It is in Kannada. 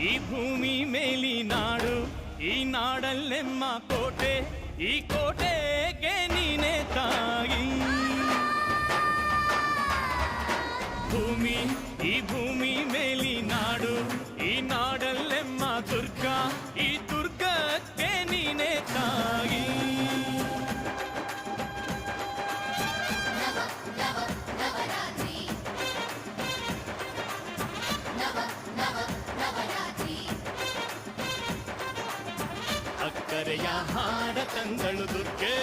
ಈ ಭೂಮಿ ಮೇಲಿ ನಾಡು, ಈ ನಾಡಲ್ಲೆಮ್ಮ ಕೋಟೆ, ಈ ಕೋಟೆಗೆ ನೀನೆ ತಾಯಿ. ಭೂಮಿ, ಈ ಭೂಮಿ ಮೇಲಿ ನಾಡು, ಈ ನಾಡಲ್ಲೆಮ್ಮ ದುರ್ಗ, ಈ ದುರ್ಗಕ್ಕೆ ನೀನೆ ತಾಯಿ. ಅಕ್ಕರೆಯ ಹಾಡ ತಂದಳು ದುರ್ಗೆ.